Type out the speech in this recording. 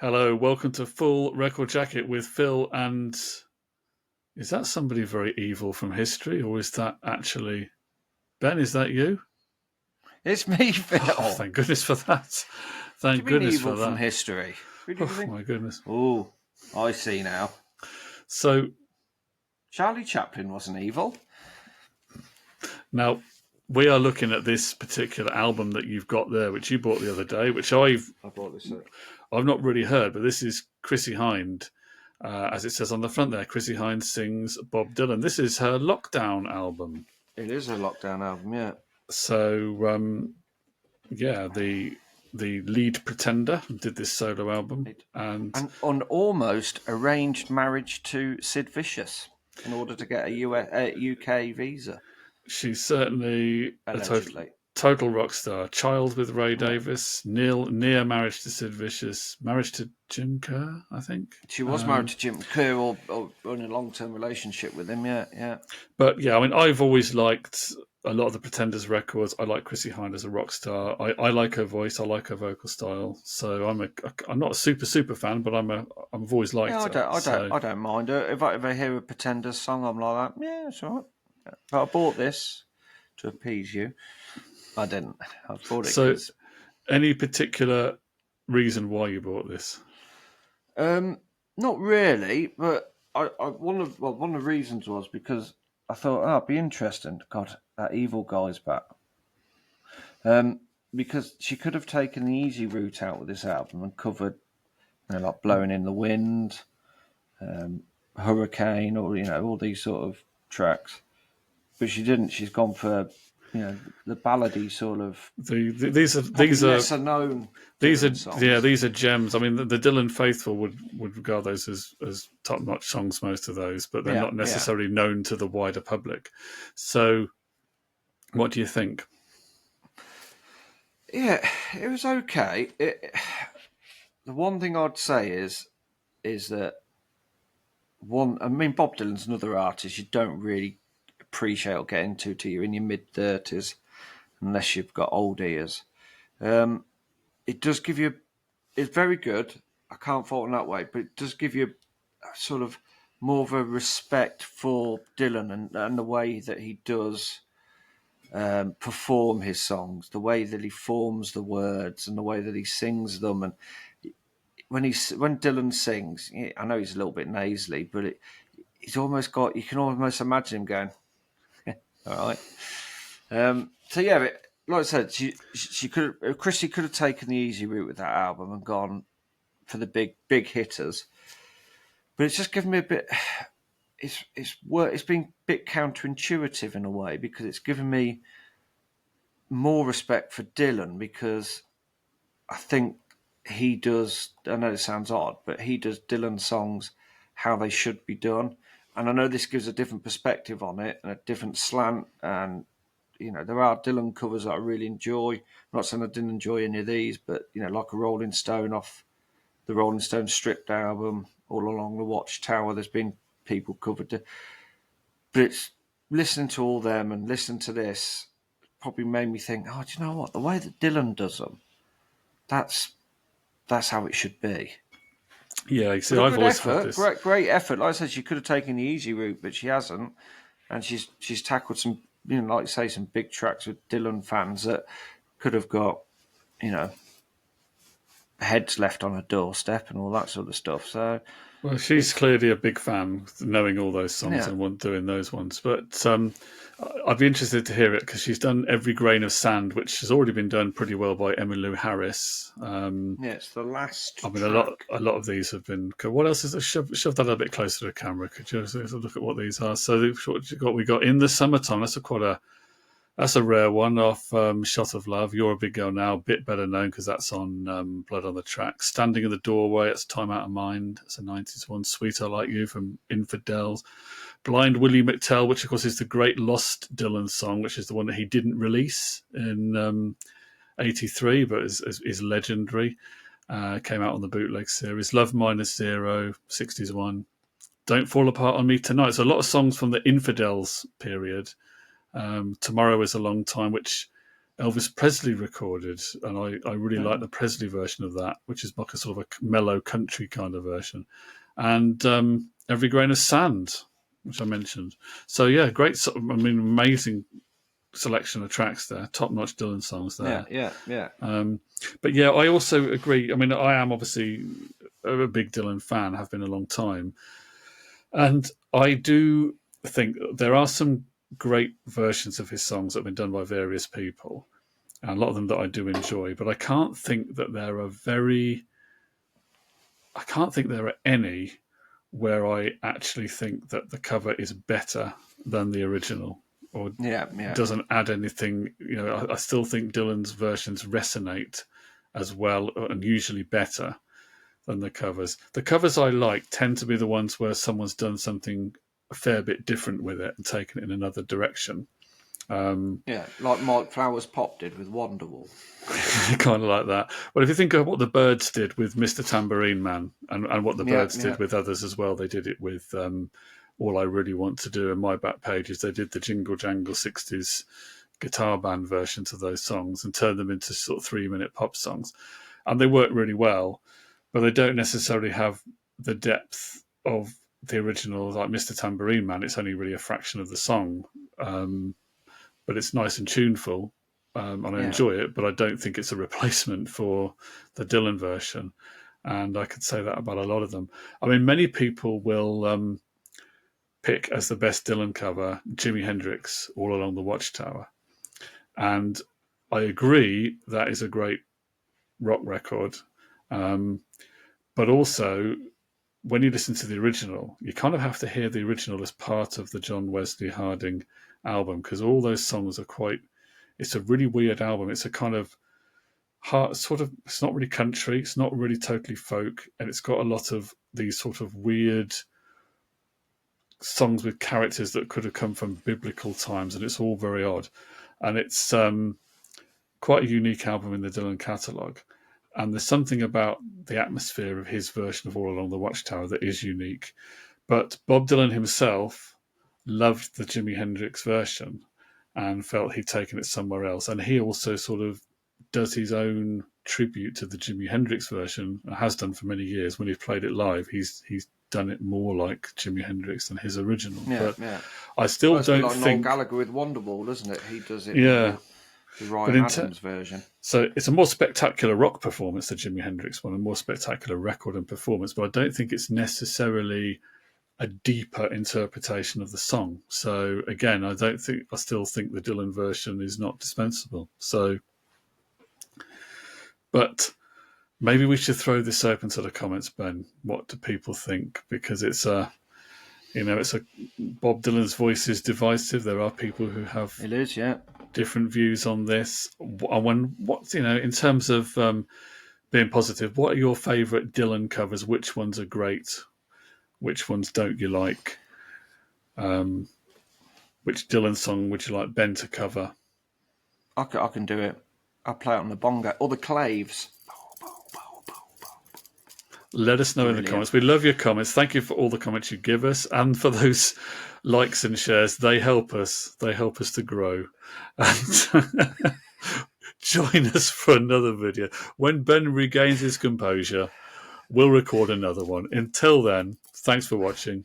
Hello, welcome to Full Record Jacket with Phil and is that somebody very evil from history or is that actually Ben, is that you? It's me, Oh, Phil. thank goodness for that. What do Thank you mean goodness for evil from that. history? Who do you Oh think? my goodness. Oh, I see now. So Charlie Chaplin wasn't evil. now we are looking at this particular album that you've got there, which you bought the other day, which I brought this up. I've not really heard, but this is Chrissie Hynde. As it says on the front there, Chrissie Hynde sings Bob Dylan. This is her lockdown album. It is a lockdown album, yeah. So yeah, the lead Pretender did this solo album, and And on almost arranged marriage to Sid Vicious in order to get a UK visa, she's certainly a allegedly. total rock star. Child with Ray Yeah. Davis, near marriage to Sid Vicious, marriage to Jim Kerr, I think. She was married to Jim Kerr or in a long-term relationship with him, yeah. But yeah, I mean, I've always liked a lot of the Pretenders records. I like Chrissie Hynde as a rock star. I like her voice. I like her vocal style. So I'm not a super fan, but I've always liked Yeah, her. I don't mind her. If I hear a Pretenders song, I'm like that. Yeah, it's all right. Yeah. But I bought this to appease you. I didn't. I bought it So, because any particular reason why you bought this? not really. But one of the reasons was because I thought, it'd be interesting. God, that evil guy's back. Because she could have taken the easy route out with this album and covered, like Blowing in the Wind, Hurricane, or all these sort of tracks. But she didn't. She's gone for the ballady sort of These are lesser known Dylan songs. these are gems. I mean, the Dylan faithful would regard those as top notch songs. Most of those, but they're not Yeah. necessarily known to the wider public. So, what do you think? Yeah, it was okay. The one thing I'd say is that Bob Dylan's another artist you don't really appreciate or get into till you're in your mid-30s, unless you've got old ears. It does give you, it's very good. I can't fault in that way, but it does give you a sort of more of a respect for Dylan and the way that he does perform his songs, the way that he forms the words and the way that he sings them. And when Dylan sings, I know he's a little bit nasally, but he's almost got, you can almost imagine him going, all right. So yeah, but like I said, Chrissie could have taken the easy route with that album and gone for the big hitters, but it's just given me a bit. It's been a bit counterintuitive in a way because it's given me more respect for Dylan because I think he does. I know this sounds odd, but he does Dylan songs how they should be done, and I know this gives a different perspective on it and a different slant. And there are Dylan covers that I really enjoy. I'm not saying I didn't enjoy any of these, but like a Rolling Stone off the Rolling Stone Stripped album, All Along the Watchtower. There's been people covered it, but it's listening to all them and listening to this probably made me think, oh, do you know what? The way that Dylan does them, that's how it should be. Yeah, you see, But a I've good always had effort, this. great effort. Like I said, she could have taken the easy route, but she hasn't, and she's tackled some, like you say, some big tracks with Dylan fans that could have got, heads left on a doorstep and all that sort of stuff. So, Well, she's clearly a big fan, knowing all those songs yeah. and doing those ones. But I'd be interested to hear it because she's done Every Grain of Sand, which has already been done pretty well by Emmylou Harris. It's the last. I mean, track. a lot of these have been. What else is? Shove that a little bit closer to the camera. Could you look at what these are? So we got In the Summertime. That's a rare one off Shot of Love. You're a Big Girl Now, a bit better known because that's on Blood on the Track. Standing in the Doorway, it's Time Out of Mind. It's a 90s one. Sweet I Like You from Infidels. Blind Willie McTell, which of course is the great Lost Dylan song, which is the one that he didn't release in 83, but is legendary. Came out on the bootleg series. Love Minus Zero, 60s one. Don't Fall Apart on Me Tonight. So a lot of songs from the Infidels period. Tomorrow is a Long Time, which Elvis Presley recorded, and I really like the Presley version of that, which is like a sort of a mellow country kind of version, and Every Grain of Sand, which I mentioned. So yeah, great. Amazing selection of tracks there, top-notch Dylan songs there. Yeah. But yeah, I also agree. I mean, I am obviously a big Dylan fan, have been a long time, and I do think there are some great versions of his songs that have been done by various people, and a lot of them that I do enjoy. But I can't think that I can't think there are any where I actually think that the cover is better than the original, or doesn't add anything. I still think Dylan's versions resonate as well, and usually better than the covers. The covers I like tend to be the ones where someone's done something a fair bit different with it and taken it in another direction. Like Mike Flowers Pop did with Wonderwall. Kind of like that. Well, if you think of what the Byrds did with Mr. Tambourine Man, and what the Byrds did with others as well, they did it with All I Really Want to Do and My Back Pages. They did the Jingle Jangle 60s guitar band versions of those songs and turned them into sort of 3-minute pop songs. And they work really well, but they don't necessarily have the depth of the original. Like Mr. Tambourine Man, it's only really a fraction of the song. But it's nice and tuneful, and I enjoy it, but I don't think it's a replacement for the Dylan version. And I could say that about a lot of them. I mean, many people will pick as the best Dylan cover Jimi Hendrix, All Along the Watchtower. And I agree that is a great rock record. But also, when you listen to the original, you kind of have to hear the original as part of the John Wesley Harding album, because all those songs are it's a really weird album. It's a kind of it's not really country, it's not really totally folk, and it's got a lot of these sort of weird songs with characters that could have come from biblical times, and it's all very odd. And it's quite a unique album in the Dylan catalogue. And there's something about the atmosphere of his version of All Along the Watchtower that is unique. But Bob Dylan himself loved the Jimi Hendrix version and felt he'd taken it somewhere else. And he also sort of does his own tribute to the Jimi Hendrix version, and has done for many years. When he's played it live, he's done it more like Jimi Hendrix than his original. I still don't think... Noel Gallagher with Wonderwall, doesn't it? He does it the Ryan Adams version. So it's a more spectacular rock performance, the Jimi Hendrix one, a more spectacular record and performance, but I don't think it's necessarily a deeper interpretation of the song. So again, I still think the Dylan version is not dispensable. So, but maybe we should throw this open to the comments, Ben. What do people think? Because it's Bob Dylan's voice is divisive. There are people who have different views on this. In terms of being positive, what are your favourite Dylan covers? Which ones are great? Which ones don't you like? Which Dylan song would you like Ben to cover? I can do it. I'll play it on the bongo or the claves. Let us know in the comments. We love your comments. Thank you for all the comments you give us, and for those likes and shares. They help us. They help us to grow. And join us for another video. When Ben regains his composure, we'll record another one. Until then, thanks for watching.